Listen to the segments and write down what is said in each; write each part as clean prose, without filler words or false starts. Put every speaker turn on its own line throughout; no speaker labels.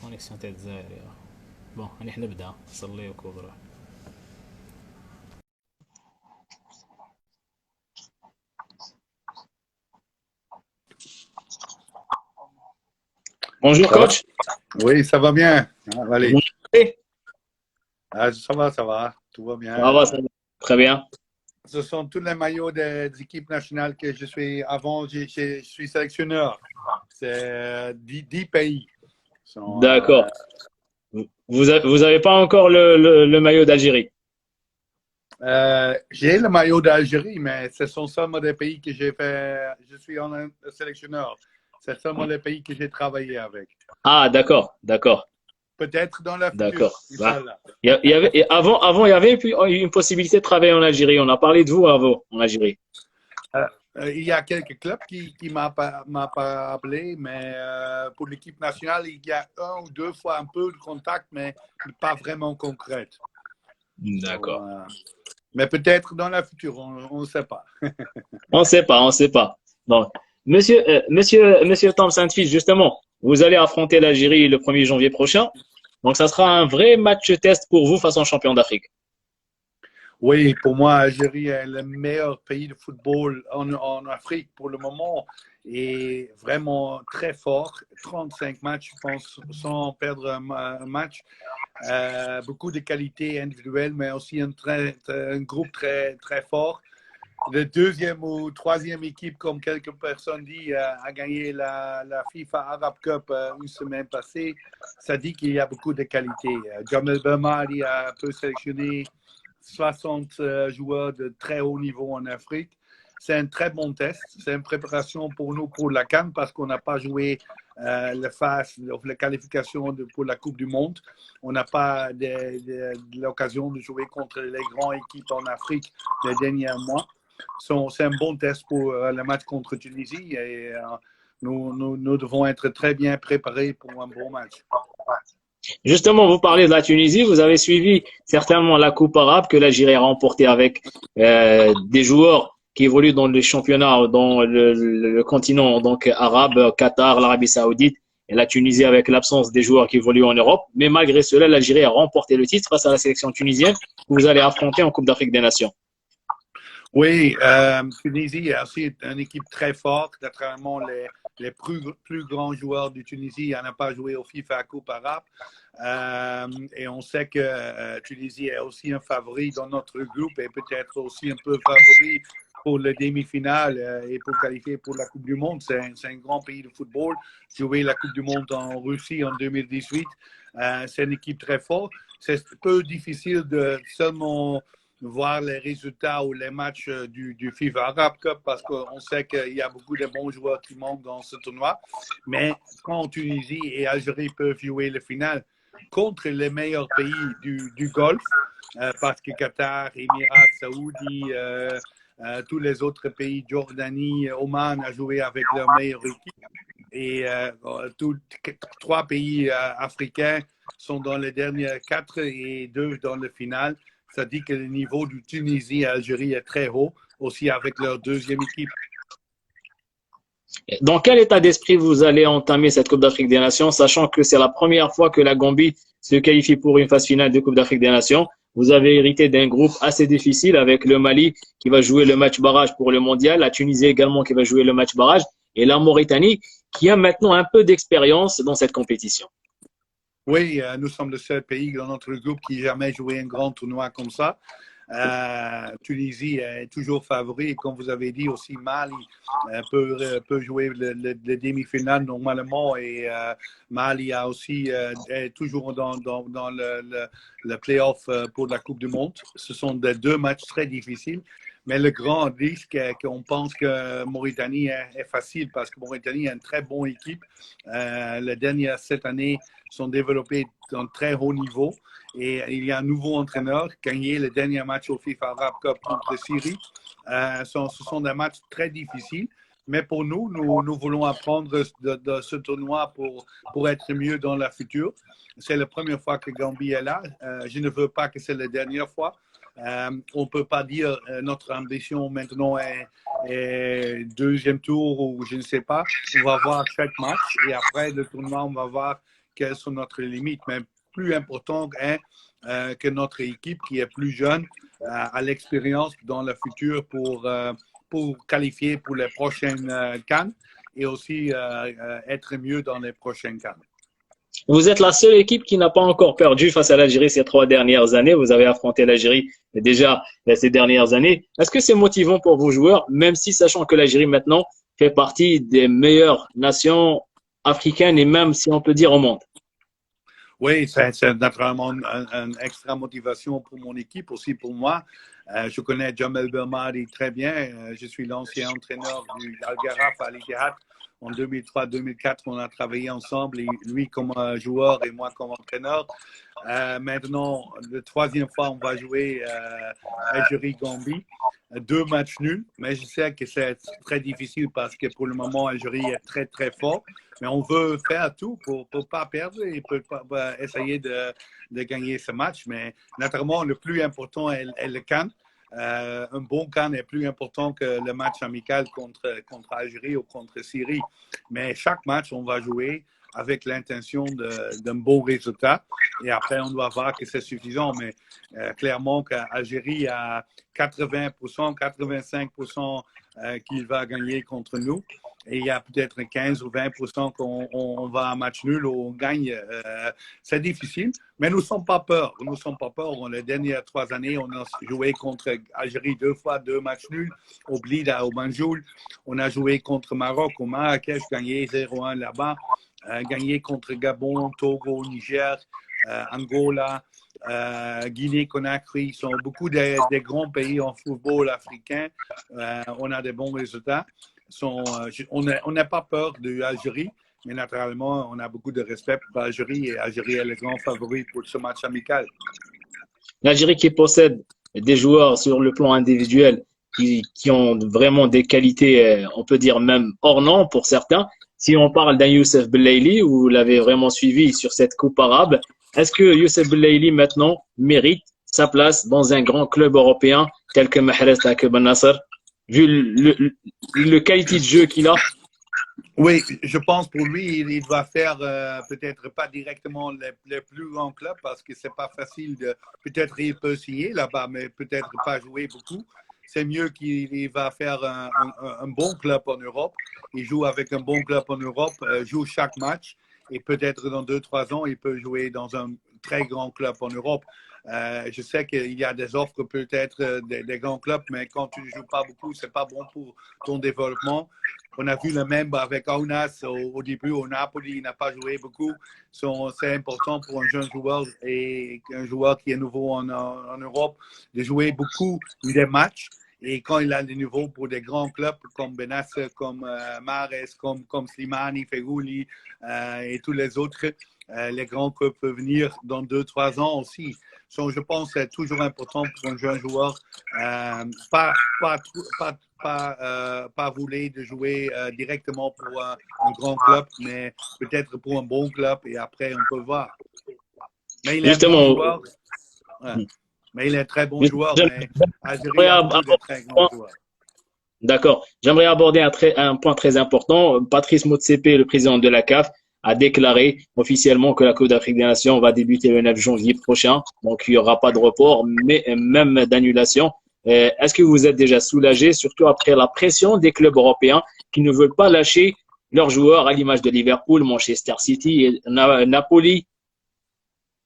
كونيكسيون تاع الجزائر يا بون راني حنبدا صلي وكبر. Bonjour
Ça va?
coach.
Oui, ça va bien. Ah,
Vous
allez.
m'entendez?
Ah, ça va. Tout va bien.
Ça va. Très bien.
Ce sont tous les maillots des équipes nationales que je suis. Avant, je suis sélectionneur. C'est 10 pays. Sont,
D'accord. Vous avez pas encore le maillot d'Algérie.
j'ai le maillot d'Algérie, mais ce sont seulement des pays que j'ai fait. Je suis un sélectionneur. C'est seulement les pays que j'ai travaillé avec.
Ah, d'accord, d'accord,
Peut-être dans le futur,
d'accord. Bah,
Inch'Allah.
et avant, il y avait une possibilité de travailler en Algérie. On a parlé de vous avant, en Algérie.
Euh, il y a quelques clubs qui m'a pas appelé, mais pour l'équipe nationale, il y a un ou deux fois un peu de contact, mais pas vraiment concrète.
D'accord.
Mais peut-être dans la future, on ne sait pas.
On ne sait pas, on ne sait pas. Donc, monsieur Tom Saint-Fils, justement, vous allez affronter l'Algérie le 1er janvier prochain. Donc, ça sera un vrai match test pour vous face au champion d'Afrique.
Oui, pour moi, Algérie est le meilleur pays de football en Afrique pour le moment et vraiment très fort. 35 matchs, je pense, sans perdre un match. Beaucoup de qualités individuelles, mais aussi un groupe très fort. Le deuxième ou troisième équipe, comme quelques personnes disent, a gagné la FIFA Arab Cup une semaine passée. Ça dit qu'il y a beaucoup de qualités. Jamel Belmadi a peu sélectionné 60 joueurs de très haut niveau en Afrique. C'est un très bon test. C'est une préparation pour nous pour la CAN parce qu'on n'a pas joué la phase, la qualification pour la Coupe du Monde. On n'a pas l'occasion de jouer contre les grandes équipes en Afrique les derniers mois. C'est un bon test pour le match contre Tunisie et nous devons être très bien préparés pour un bon match.
Justement, vous parlez de la Tunisie. Vous avez suivi certainement la Coupe arabe que l'Algérie a remportée avec des joueurs qui évoluent dans les championnats dans le continent donc arabe, Qatar, l'Arabie Saoudite et la Tunisie avec l'absence des joueurs qui évoluent en Europe. Mais malgré cela, l'Algérie a remporté le titre face à la sélection tunisienne que vous allez affronter en Coupe d'Afrique des Nations.
Oui, Tunisie est aussi une équipe très forte. Naturellement, les plus grands joueurs de Tunisie n'ont pas joué au FIFA Coupe arabe. Et on sait que Tunisie est aussi un favori dans notre groupe et peut-être aussi un peu favori pour le demi-finale et pour qualifier pour la Coupe du Monde. C'est un grand pays de football. Jouer la Coupe du Monde en Russie en 2018, c'est une équipe très forte. C'est un peu difficile de seulement voir les résultats ou les matchs du FIFA Arab Cup parce qu'on sait qu'il y a beaucoup de bons joueurs qui manquent dans ce tournoi. Mais quand Tunisie et Algérie peuvent jouer le final contre les meilleurs pays du Golfe, parce que Qatar, Émirats, Saoudi, tous les autres pays, Jordanie, Oman, a joué avec leur meilleure équipe. Et trois pays africains sont dans les derniers 4 et 2 dans le final. Ça dit que le niveau du Tunisie et Algérie est très haut, aussi avec leur deuxième équipe.
Dans quel état d'esprit vous allez entamer cette Coupe d'Afrique des Nations, sachant que c'est la première fois que la Gambie se qualifie pour une phase finale de Coupe d'Afrique des Nations? Vous avez hérité d'un groupe assez difficile avec le Mali qui va jouer le match barrage pour le mondial, la Tunisie également qui va jouer le match barrage et la Mauritanie qui a maintenant un peu d'expérience dans cette compétition.
Oui, nous sommes le seul pays dans notre groupe qui n'a jamais joué un grand tournoi comme ça. Tunisie est toujours favori et comme vous avez dit aussi, Mali peut jouer le demi-finale normalement et Mali a aussi est toujours dans le play-off pour la Coupe du Monde. Ce sont des deux matchs très difficiles. Mais le grand risque est qu'on pense que Mauritanie est facile parce que Mauritanie est une très bonne équipe. Les dernières 7 années sont développées à un très haut niveau. Et il y a un nouveau entraîneur qui a gagné le dernier match au FIFA Arab Cup contre Syrie. Ce sont des matchs très difficiles. Mais pour nous voulons apprendre de ce tournoi pour être mieux dans la future. C'est la première fois que Gambie est là. Je ne veux pas que c'est la dernière fois. On ne peut pas dire notre ambition maintenant est deuxième tour ou je ne sais pas. On va voir chaque match et après le tournoi, on va voir quelles sont notre limites. Mais plus important est que notre équipe qui est plus jeune a l'expérience dans le futur pour qualifier pour les prochaines CAN et aussi être mieux dans les prochaines CAN.
Vous êtes la seule équipe qui n'a pas encore perdu face à l'Algérie ces 3 dernières années. Vous avez affronté l'Algérie déjà ces dernières années. Est-ce que c'est motivant pour vos joueurs, même si sachant que l'Algérie maintenant fait partie des meilleures nations africaines et même si on peut dire au monde?
Oui, c'est naturellement une extra motivation pour mon équipe, aussi pour moi. Je connais Jamel Belmadi très bien. Je suis l'ancien entraîneur du Al Gharaf à l'Ittihad. En 2003-2004, on a travaillé ensemble, lui comme joueur et moi comme entraîneur. Maintenant, la troisième fois, on va jouer Algérie-Gambie. 2 matchs nuls, mais je sais que c'est très difficile parce que pour le moment, Algérie est très, très fort. Mais on veut faire tout pour ne pas perdre et pour essayer de gagner ce match. Mais naturellement, le plus important est le CAN. Un bon CAN est plus important que le match amical contre Algérie ou contre Syrie. Mais chaque match, on va jouer avec l'intention d'un bon résultat. Et après, on doit voir que c'est suffisant. Mais clairement, qu'Algérie a 80%, 85% qu'il va gagner contre nous. Et il y a peut-être 15 ou 20% qu'on va à match nul ou on gagne. C'est difficile, mais nous ne sommes pas peur. Nous ne sommes pas peur. Les dernières 3 années, on a joué contre Algérie 2 fois, 2 matchs nuls, au Blida, au Banjul. On a joué contre Maroc, au Marrakech, gagné 0-1 là-bas. Gagné contre Gabon, Togo, Niger, Angola, Guinée-Conakry. Sont beaucoup des grands pays en football africain. On a des bons résultats. On n'a pas peur de l'Algérie, mais naturellement, on a beaucoup de respect pour l'Algérie et l'Algérie est le grand favori pour ce match amical.
L'Algérie qui possède des joueurs sur le plan individuel qui ont vraiment des qualités, on peut dire même hors normes pour certains. Si on parle d'un Youssef Belaïli, vous l'avez vraiment suivi sur cette Coupe arabe, est-ce que Youssef Belaïli maintenant mérite sa place dans un grand club européen tel que Mahrez Ben Nasser, vu le qualité de jeu qu'il a?
Oui, je pense pour lui, il va faire peut-être pas directement les plus grands clubs parce que c'est pas facile de. Peut-être il peut signer là-bas, mais peut-être pas jouer beaucoup. C'est mieux qu'il va faire un bon club en Europe. Il joue avec un bon club en Europe, joue chaque match et peut-être dans 2-3 ans, il peut jouer dans un très grand club en Europe. Je sais qu'il y a des offres peut-être des grands clubs, mais quand tu ne joues pas beaucoup, c'est pas bon pour ton développement. On a vu le même avec Aunas au début au Napoli, il n'a pas joué beaucoup. C'est important pour un jeune joueur et un joueur qui est nouveau en Europe de jouer beaucoup des matchs. Et quand il a le niveau pour des grands clubs comme Benasser, comme Mahrez, comme Slimani, Fegouli et tous les autres, les grands clubs peuvent venir dans 2-3 ans aussi. Je pense que c'est toujours important pour un jeune joueur pas vouloir de jouer directement pour un grand club, mais peut-être pour un bon club et après on peut voir. Mais il est un bon joueur. Ouais. Mais il est un très bon joueur, mais Algérie a beaucoup de très grands joueurs.
D'accord. J'aimerais aborder un point très important. Patrice Motsepe, le président de la CAF, a déclaré officiellement que la Coupe d'Afrique des Nations va débuter le 9 janvier prochain. Donc, il n'y aura pas de report, mais même d'annulation. Est-ce que vous êtes déjà soulagé, surtout après la pression des clubs européens qui ne veulent pas lâcher leurs joueurs à l'image de Liverpool, Manchester City et Napoli?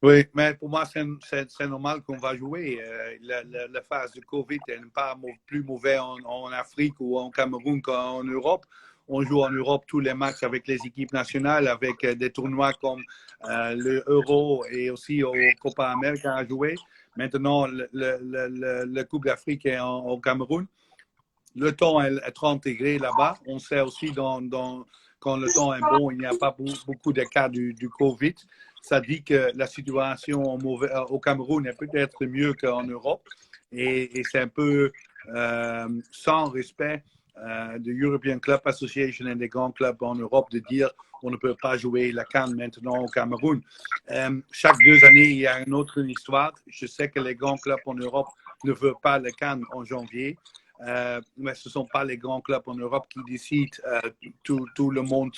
Oui, mais pour moi, c'est normal qu'on va jouer. La phase de Covid n'est pas plus mauvaise en Afrique ou en Cameroun qu'en Europe. On joue en Europe tous les matchs avec les équipes nationales, avec des tournois comme le Euro et aussi au Copa América à jouer. Maintenant, le Coupe d'Afrique est au Cameroun. Le temps est trop intégré là-bas. On sait aussi quand le temps est bon, il n'y a pas beaucoup de cas du Covid. Ça dit que la situation au Cameroun est peut-être mieux qu'en Europe. Et c'est un peu sans respect de European Club Association et des grands clubs en Europe de dire on ne peut pas jouer la CAN maintenant au Cameroun. Chaque 2 années, il y a une autre histoire. Je sais que les grands clubs en Europe ne veut pas le CAN en janvier. Mais ce ne sont pas les grands clubs en Europe qui décident. Tout le monde,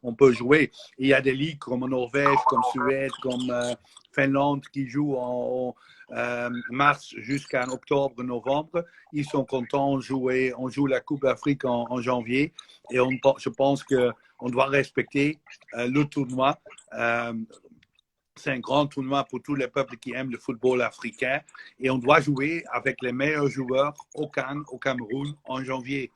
on peut jouer. Il y a des ligues comme en Norvège, comme Suède, comme Finlande qui jouent en mars jusqu'en octobre, novembre. Ils sont contents de jouer. On joue la Coupe d'Afrique en janvier. Et je pense qu'on doit respecter le tournoi. C'est un grand tournoi pour tous les peuples qui aiment le football africain et on doit jouer avec les meilleurs joueurs au CAN, au Cameroun, en janvier.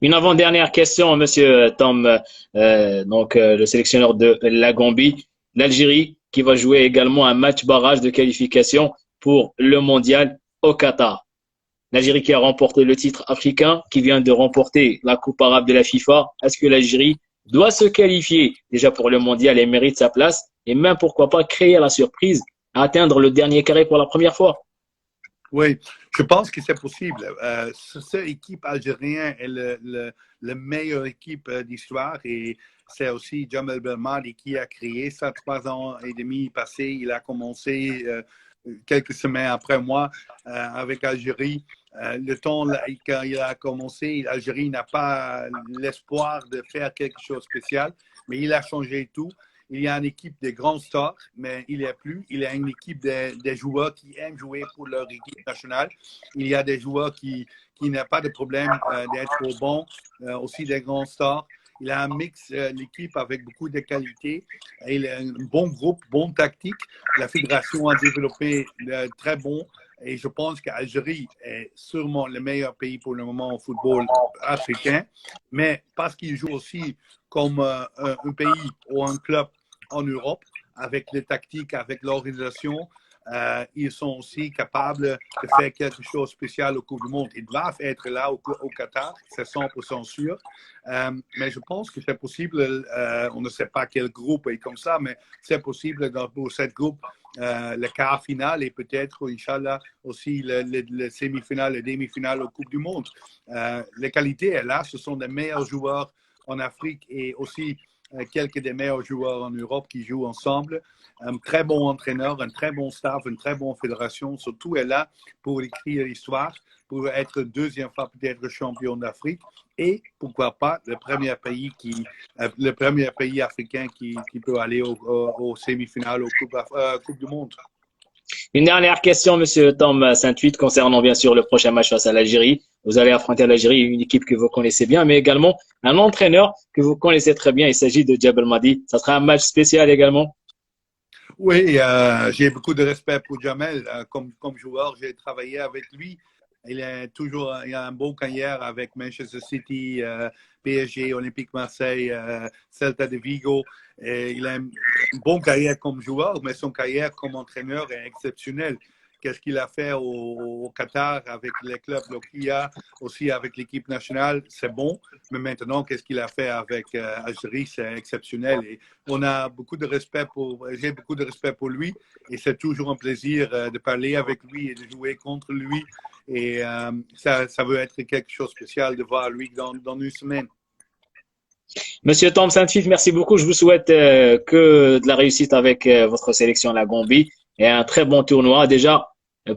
Une avant-dernière question, Monsieur Tom, le sélectionneur de la Gambie, l'Algérie qui va jouer également un match barrage de qualification pour le mondial au Qatar. L'Algérie qui a remporté le titre africain, qui vient de remporter la Coupe arabe de la FIFA. Est-ce que l'Algérie doit se qualifier déjà pour le mondial et mérite sa place? Et même, pourquoi pas, créer la surprise, atteindre le dernier carré pour la première fois?
Oui, je pense que c'est possible. Cette équipe algérienne est la meilleure équipe d'histoire et c'est aussi Jamel Belmadi qui a créé ça 3 ans et demi passé. Il a commencé quelques semaines après moi avec Algérie. Le temps quand il a commencé, l'Algérie n'a pas l'espoir de faire quelque chose de spécial, mais il a changé tout. Il y a une équipe de grands stars, mais il n'y a plus. Il y a une équipe des joueurs qui aiment jouer pour leur équipe nationale. Il y a des joueurs qui n'ont pas de problème d'être au banc, aussi des grands stars. Il a un mix, l'équipe, avec beaucoup de qualités. Il a un bon groupe, bonne tactique. La fédération a développé très bon. Et je pense qu'Algérie est sûrement le meilleur pays pour le moment au football africain. Mais parce qu'il joue aussi comme un pays ou un club en Europe, avec les tactiques, avec l'organisation, ils sont aussi capables de faire quelque chose de spécial au Coupe du Monde. Ils doivent être là au Qatar, c'est 100% sûr. Mais je pense que c'est possible, on ne sait pas quel groupe est comme ça, mais c'est possible pour cette groupe, le quart final et peut-être, Inch'Allah, aussi le semi-finale et demi-finale au Coupe du Monde. Les qualités est là, ce sont des meilleurs joueurs en Afrique et aussi quelques des meilleurs joueurs en Europe qui jouent ensemble. Un très bon entraîneur, un très bon staff, une très bonne fédération. Surtout est là pour écrire l'histoire, pour être deuxième fois peut-être champion d'Afrique et pourquoi pas le premier pays africain qui peut aller au semi-finale, au Coupe du Monde.
Une dernière question, Monsieur Tom Saint-Huit, concernant bien sûr le prochain match face à l'Algérie. Vous allez affronter l'Algérie, une équipe que vous connaissez bien, mais également un entraîneur que vous connaissez très bien. Il s'agit de Djabel Madi. Ça sera un match spécial également.
Oui, j'ai beaucoup de respect pour Jamel. Comme joueur, j'ai travaillé avec lui. Il a un bon carrière avec Manchester City, PSG, Olympique Marseille, Celta de Vigo. Et il a une bonne carrière comme joueur, mais son carrière comme entraîneur est exceptionnelle. Qu'est-ce qu'il a fait au Qatar avec les clubs Lokia, aussi avec l'équipe nationale, c'est bon. Mais maintenant, qu'est-ce qu'il a fait avec Algérie, c'est exceptionnel. Et j'ai beaucoup de respect pour lui. Et c'est toujours un plaisir de parler avec lui et de jouer contre lui. Et ça veut être quelque chose de spécial de voir lui dans une semaine.
Monsieur Tom Saint-Huit, merci beaucoup. Je vous souhaite que de la réussite avec votre sélection, la Gambie, et un très bon tournoi déjà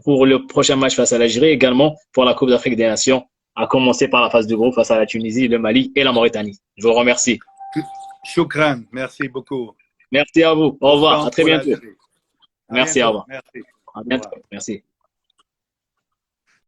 pour le prochain match face à l'Algérie, également pour la Coupe d'Afrique des Nations, à commencer par la phase de groupe face à la Tunisie, le Mali et la Mauritanie. Je vous remercie.
Shukran, merci beaucoup.
Merci à vous. Au revoir. À très bientôt.
Merci,
Merci, au revoir.
Merci.
À bientôt. Merci.